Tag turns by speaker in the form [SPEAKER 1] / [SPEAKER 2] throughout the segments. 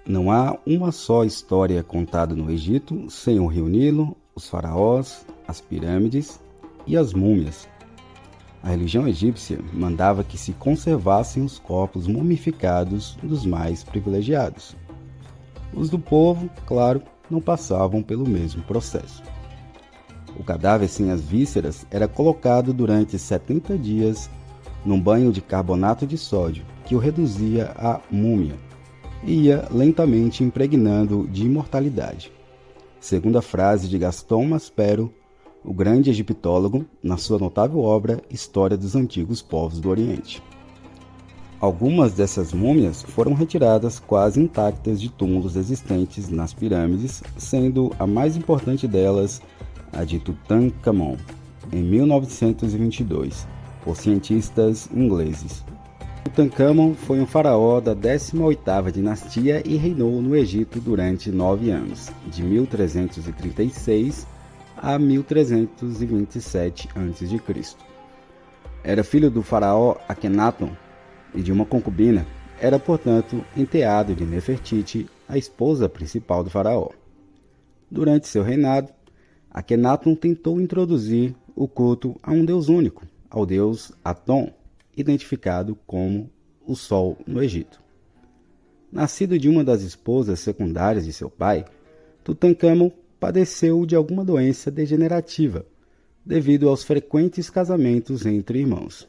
[SPEAKER 1] Não há uma só história contada no Egito sem o rio Nilo, os faraós, as pirâmides e as múmias. A religião egípcia mandava que se conservassem os corpos mumificados dos mais privilegiados. Os do povo, claro, não passavam pelo mesmo processo. O cadáver sem as vísceras era colocado durante 70 dias num banho de carbonato de sódio que o reduzia à múmia e ia lentamente impregnando de imortalidade. Segundo a frase de Gaston Maspero, o grande egiptólogo, na sua notável obra História dos Antigos Povos do Oriente. Algumas dessas múmias foram retiradas quase intactas de túmulos existentes nas pirâmides, sendo a mais importante delas a de Tutankhamon, em 1922, por cientistas ingleses. Tutankhamon foi um faraó da 18ª dinastia e reinou no Egito durante 9 anos, de 1336 a 1327 a.C. Era filho do faraó Akhenaton e de uma concubina. Era, portanto, enteado de Nefertiti, a esposa principal do faraó. Durante seu reinado, Akhenaton tentou introduzir o culto a um deus único, ao deus Aton, identificado como o Sol no Egito. Nascido de uma das esposas secundárias de seu pai, Tutankhamon padeceu de alguma doença degenerativa, devido aos frequentes casamentos entre irmãos.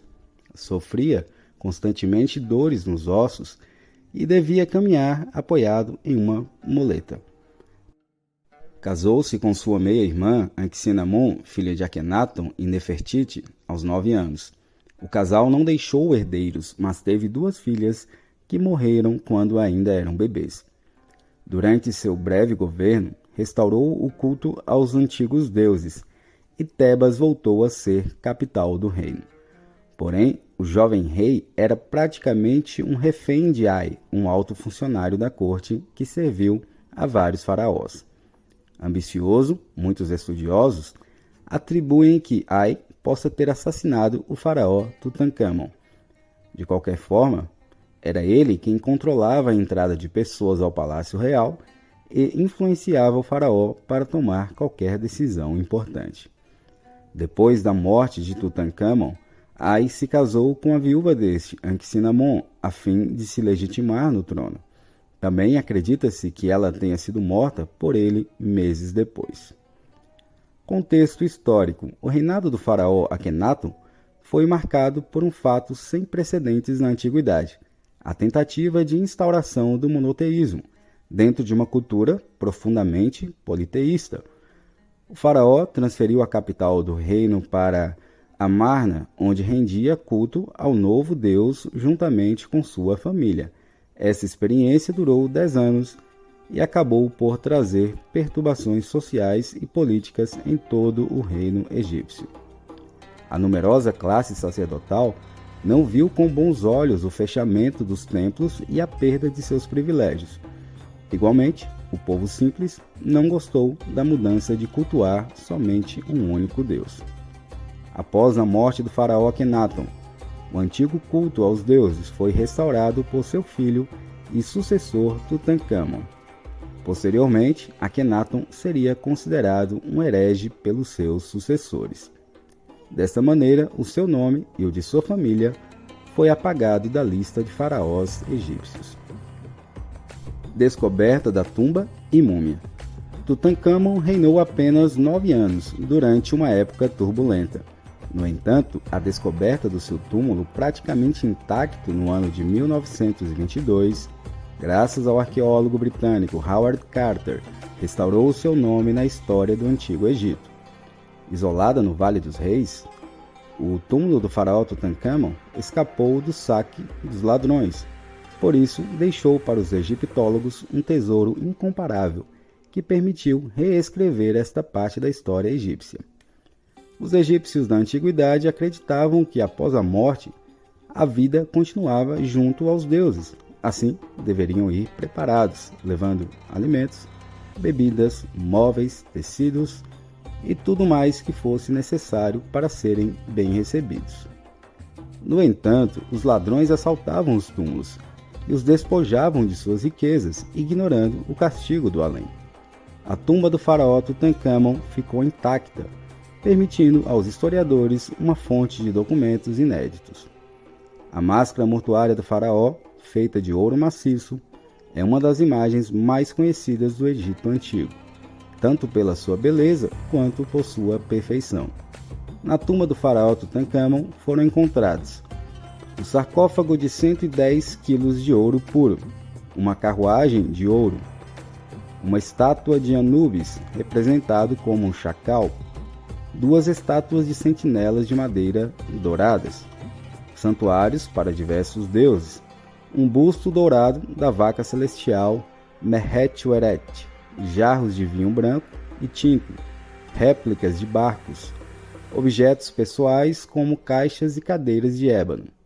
[SPEAKER 1] Sofria constantemente dores nos ossos e devia caminhar apoiado em uma muleta. Casou-se com sua meia-irmã, Anck-Sinamon, filha de Akhenaton e Nefertiti, aos 9 anos. O casal não deixou herdeiros, mas teve 2 filhas que morreram quando ainda eram bebês. Durante seu breve governo, restaurou o culto aos antigos deuses, e Tebas voltou a ser capital do reino. Porém, o jovem rei era praticamente um refém de Ai, um alto funcionário da corte que serviu a vários faraós. Ambicioso, muitos estudiosos atribuem que Ai possa ter assassinado o faraó Tutankhamon. De qualquer forma, era ele quem controlava a entrada de pessoas ao palácio real e influenciava o faraó para tomar qualquer decisão importante. Depois da morte de Tutankhamon, Ai se casou com a viúva deste, Anck-Sinamon, a fim de se legitimar no trono. Também acredita-se que ela tenha sido morta por ele meses depois. Contexto histórico: o reinado do faraó Akhenaton foi marcado por um fato sem precedentes na antiguidade: a tentativa de instauração do monoteísmo, dentro de uma cultura profundamente politeísta. O faraó transferiu a capital do reino para Amarna, onde rendia culto ao novo deus juntamente com sua família. Essa experiência durou 10 anos e acabou por trazer perturbações sociais e políticas em todo o reino egípcio. A numerosa classe sacerdotal não viu com bons olhos o fechamento dos templos e a perda de seus privilégios. Igualmente, o povo simples não gostou da mudança de cultuar somente um único Deus. Após a morte do faraó Akhenaton, o antigo culto aos deuses foi restaurado por seu filho e sucessor Tutankhamon. Posteriormente, Akhenaton seria considerado um herege pelos seus sucessores. Desta maneira, o seu nome e o de sua família foi apagado da lista de faraós egípcios. Descoberta da tumba e múmia. Tutankhamon reinou apenas 9 anos, durante uma época turbulenta. No entanto, a descoberta do seu túmulo praticamente intacto no ano de 1922, graças ao arqueólogo britânico Howard Carter, restaurou seu nome na história do Antigo Egito. Isolada no Vale dos Reis, o túmulo do faraó Tutankhamon escapou do saque dos ladrões. Por isso, deixou para os egiptólogos um tesouro incomparável, que permitiu reescrever esta parte da história egípcia. Os egípcios da antiguidade acreditavam que, após a morte, a vida continuava junto aos deuses. Assim, deveriam ir preparados, levando alimentos, bebidas, móveis, tecidos e tudo mais que fosse necessário para serem bem recebidos. No entanto, os ladrões assaltavam os túmulos e os despojavam de suas riquezas, ignorando o castigo do além. A tumba do faraó Tutancâmon ficou intacta, permitindo aos historiadores uma fonte de documentos inéditos. A máscara mortuária do faraó, feita de ouro maciço, é uma das imagens mais conhecidas do Egito Antigo, tanto pela sua beleza quanto por sua perfeição. Na tumba do faraó Tutancâmon foram encontrados um sarcófago de 110 quilos de ouro puro, uma carruagem de ouro, uma estátua de Anubis, representado como um chacal, 2 estátuas de sentinelas de madeira douradas, santuários para diversos deuses, um busto dourado da vaca celestial Mehet-Ueret, jarros de vinho branco e tinto, réplicas de barcos, objetos pessoais como caixas e cadeiras de ébano.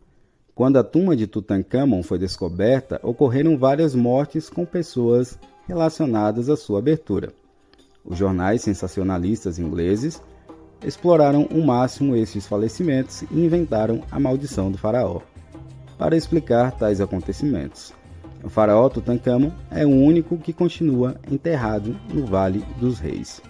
[SPEAKER 1] Quando a tumba de Tutancâmon foi descoberta, ocorreram várias mortes com pessoas relacionadas à sua abertura. Os jornais sensacionalistas ingleses exploraram ao máximo estes falecimentos e inventaram a maldição do faraó para explicar tais acontecimentos. O faraó Tutancâmon é o único que continua enterrado no Vale dos Reis.